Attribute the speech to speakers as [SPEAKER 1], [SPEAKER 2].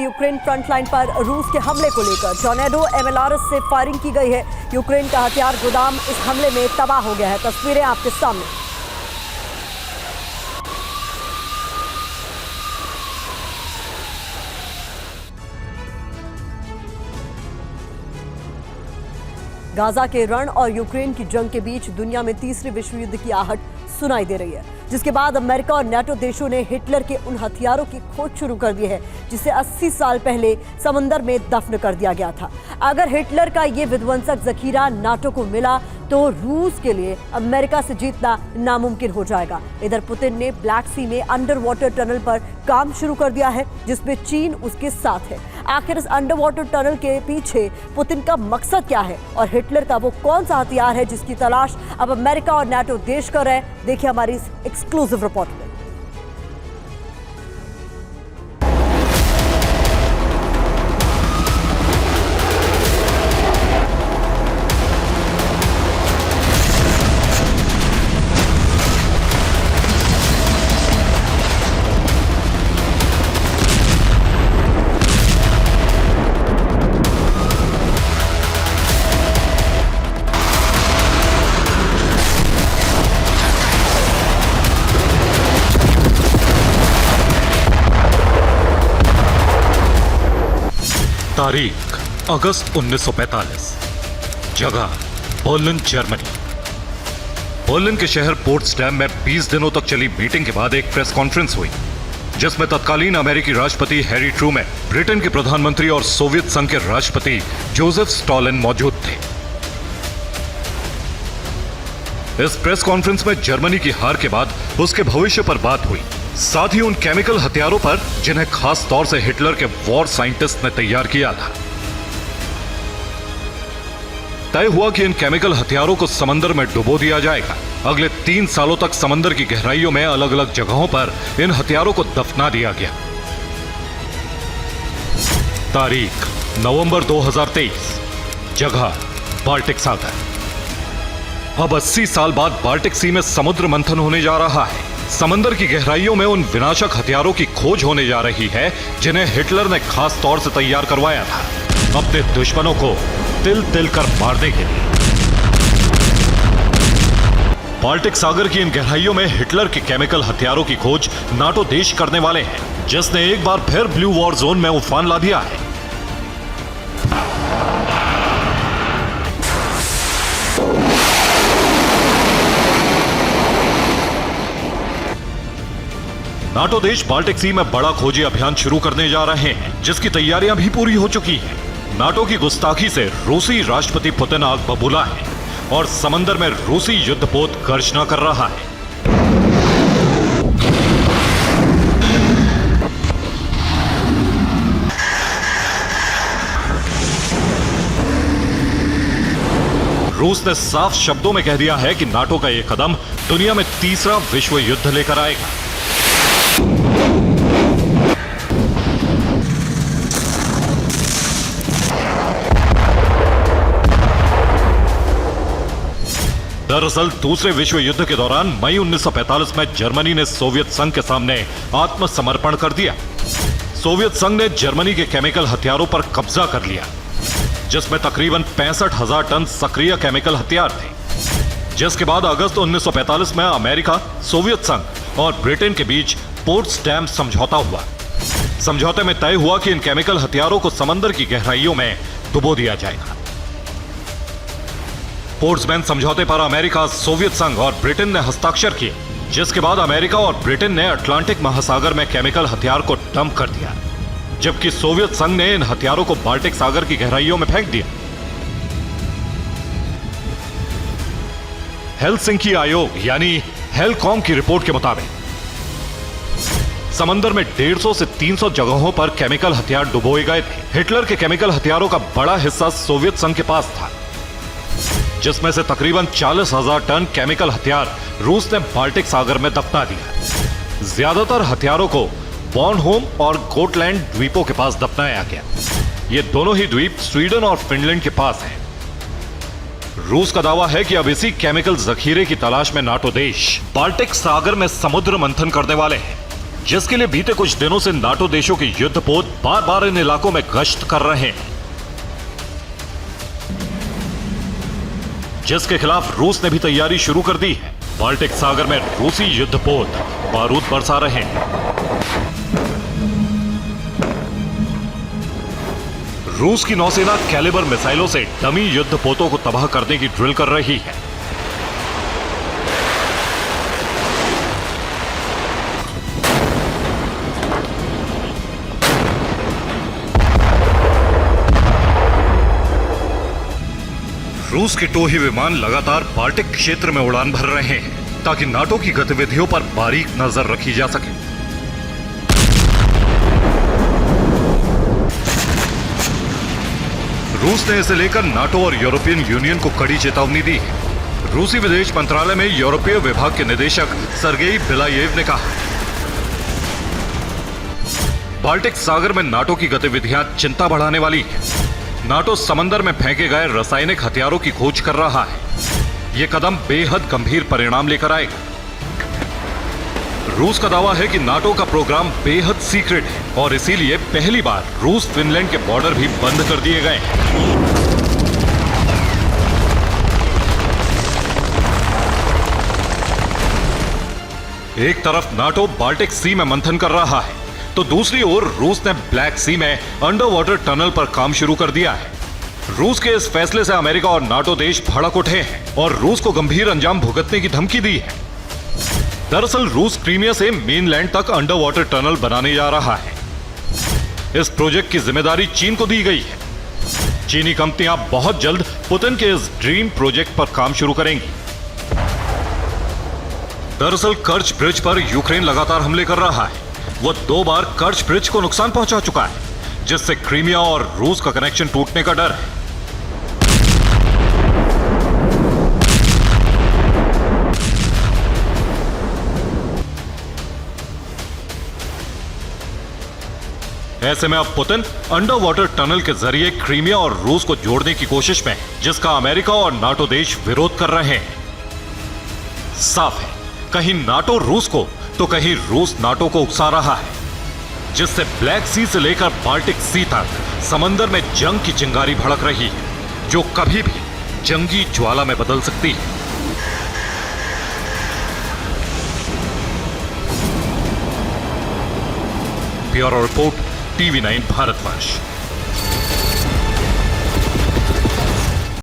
[SPEAKER 1] Ukraine frontline पर रूस के हमले को लेकर टॉर्नेडो MLRS से फायरिंग की गई है। यूक्रेन का हथियार गोदाम इस हमले में तबाह हो गया है। तस्वीरें आपके सामने। गाजा के रण और यूक्रेन की जंग के बीच दुनिया में तीसरे विश्व युद्ध की आहट सुनाई दे रही है, जिसके बाद अमेरिका और नाटो देशों ने हिटलर के उन हथियारों की खोज शुरू कर दी है जिसे 80 साल पहले समंदर में दफन कर दिया गया था। अगर हिटलर का ये विध्वंसक जखीरा नाटो को मिला तो रूस के लिए अमेरिका से जीतना नामुमकिन हो जाएगा। इधर पुतिन ने ब्लैक सी में अंडर वाटर टनल पर काम शुरू कर दिया है, जिसमें चीन उसके साथ है। आखिर इस अंडर वाटर टनल के पीछे पुतिन का मकसद क्या है और हिटलर का वो कौन सा हथियार है जिसकी तलाश अब अमेरिका और नाटो देश कर रहे हैं? देखिए हमारी इस एक्सक्लूसिव रिपोर्ट में।
[SPEAKER 2] तारीख अगस्त 1945, जगह बर्लिन, जर्मनी। बर्लिन के शहर पोट्सडैम में 20 दिनों तक चली मीटिंग के बाद एक प्रेस कॉन्फ्रेंस हुई, जिसमें तत्कालीन अमेरिकी राष्ट्रपति हैरी ट्रूमैन, ब्रिटेन के प्रधानमंत्री और सोवियत संघ के राष्ट्रपति जोसेफ स्टॉलिन मौजूद थे। इस प्रेस कॉन्फ्रेंस में जर्मनी की हार के बाद उसके भविष्य पर बात हुई, साथ ही उन केमिकल हथियारों पर जिन्हें खास तौर से हिटलर के वॉर साइंटिस्ट ने तैयार किया था। तय हुआ कि इन केमिकल हथियारों को समंदर में डुबो दिया जाएगा। अगले 3 सालों तक समंदर की गहराइयों में अलग अलग जगहों पर इन हथियारों को दफना दिया गया। तारीख नवंबर 2023, जगह बाल्टिक सागर। अब 80 साल बाद बाल्टिक सी में समुद्र मंथन होने जा रहा है। समंदर की गहराइयों में उन विनाशक हथियारों की खोज होने जा रही है जिन्हें हिटलर ने खास तौर से तैयार करवाया था अपने दुश्मनों को तिल तिल कर मारने के लिए। बाल्टिक सागर की इन गहराइयों में हिटलर के केमिकल हथियारों की खोज नाटो देश करने वाले हैं, जिसने एक बार फिर ब्लू वॉर जोन में उफान ला दिया है। नाटो देश बाल्टिक सी में बड़ा खोजी अभियान शुरू करने जा रहे हैं, जिसकी तैयारियां भी पूरी हो चुकी हैं। नाटो की गुस्ताखी से रूसी राष्ट्रपति पुतिन आग बबूला है और समंदर में रूसी युद्धपोत गर्जना कर रहा है। रूस ने साफ शब्दों में कह दिया है कि नाटो का यह कदम दुनिया में तीसरा विश्व युद्ध लेकर आएगा। दरअसल दूसरे विश्व युद्ध के दौरान मई 1945 में जर्मनी ने सोवियत संघ के सामने आत्मसमर्पण कर दिया। सोवियत संघ ने जर्मनी के केमिकल हथियारों पर कब्जा कर लिया, जिसमें तकरीबन 65,000 टन सक्रिय केमिकल हथियार थे। जिसके बाद अगस्त 1945 में अमेरिका, सोवियत संघ और ब्रिटेन के बीच पोट्सडैम समझौता हुआ। समझौते में तय हुआ कि इन केमिकल हथियारों को समंदर की गहराइयों में डुबो दिया जाएगा। पोट्सडैम समझौते पर अमेरिका, सोवियत संघ और ब्रिटेन ने हस्ताक्षर किए, जिसके बाद अमेरिका और ब्रिटेन ने अटलांटिक महासागर में केमिकल हथियार को डंप कर दिया, जबकि सोवियत संघ ने इन हथियारों को बाल्टिक सागर की गहराइयों में फेंक दिया। हेलसिंकी आयोग यानी हेलकॉम की रिपोर्ट के मुताबिक समंदर में 150 से 300 जगहों पर केमिकल हथियार डुबोए गए थे। हिटलर के केमिकल हथियारों का बड़ा हिस्सा सोवियत संघ के पास था, जिसमें से तकरीबन 40,000 टन केमिकल हथियार रूस ने बाल्टिक सागर में दफना दिया। ज्यादातर हथियारों को बॉर्नहोम और गोटलैंड द्वीपों के पास दफनाया गया। ये दोनों ही द्वीप स्वीडन और फिनलैंड के पास हैं। रूस का दावा है कि अब इसी केमिकल जखीरे की तलाश में नाटो देश बाल्टिक सागर में समुद्र मंथन करने वाले हैं। जिसके लिए बीते कुछ दिनों से नाटो देशों के युद्धपोत बार बार इन इलाकों में गश्त कर रहे हैं, जिसके खिलाफ रूस ने भी तैयारी शुरू कर दी है। बाल्टिक सागर में रूसी युद्धपोत बारूद बरसा रहे हैं। रूस की नौसेना कैलिबर मिसाइलों से डमी युद्धपोतों को तबाह करने की ड्रिल कर रही है। रूस के टोही विमान लगातार बाल्टिक क्षेत्र में उड़ान भर रहे हैं ताकि नाटो की गतिविधियों पर बारीक नजर रखी जा सके। रूस ने इसे लेकर नाटो और यूरोपियन यूनियन को कड़ी चेतावनी दी है। रूसी विदेश मंत्रालय में यूरोपीय विभाग के निदेशक सर्गेई बिलायेव ने कहा, बाल्टिक सागर में नाटो की गतिविधियां चिंता बढ़ाने वाली है। नाटो समंदर में फेंके गए रासायनिक हथियारों की खोज कर रहा है। यह कदम बेहद गंभीर परिणाम लेकर आएगा। रूस का दावा है कि नाटो का प्रोग्राम बेहद सीक्रेट है और इसीलिए पहली बार रूस फिनलैंड के बॉर्डर भी बंद कर दिए गए हैं। एक तरफ नाटो बाल्टिक सी में मंथन कर रहा है, तो दूसरी ओर रूस ने ब्लैक सी में अंडर वाटर टनल पर काम शुरू कर दिया है। रूस के इस फैसले से अमेरिका और नाटो देश भड़क उठे हैं और रूस को गंभीर अंजाम भुगतने की धमकी दी है। दरअसल रूस क्रीमिया से मेनलैंड तक अंडर वाटर टनल बनाने जा रहा है। इस प्रोजेक्ट की जिम्मेदारी चीन को दी गई है। चीनी कंपनियां बहुत जल्द पुतिन के इस ड्रीम प्रोजेक्ट पर काम शुरू करेंगी। दरअसल कर्च ब्रिज पर यूक्रेन लगातार हमले कर रहा है। वो 2 बार कर्च ब्रिज को नुकसान पहुंचा चुका है, जिससे क्रीमिया और रूस का कनेक्शन टूटने का डर है। ऐसे में अब पुतिन अंडर वाटर टनल के जरिए क्रीमिया और रूस को जोड़ने की कोशिश में है, जिसका अमेरिका और नाटो देश विरोध कर रहे हैं। साफ है, कहीं नाटो रूस को तो कहीं रूस नाटो को उकसा रहा है, जिससे ब्लैक सी से लेकर बाल्टिक सी तक समंदर में जंग की चिंगारी भड़क रही है, जो कभी भी जंगी ज्वाला में बदल सकती है। Bureau report, TV9 Bharatvarsh.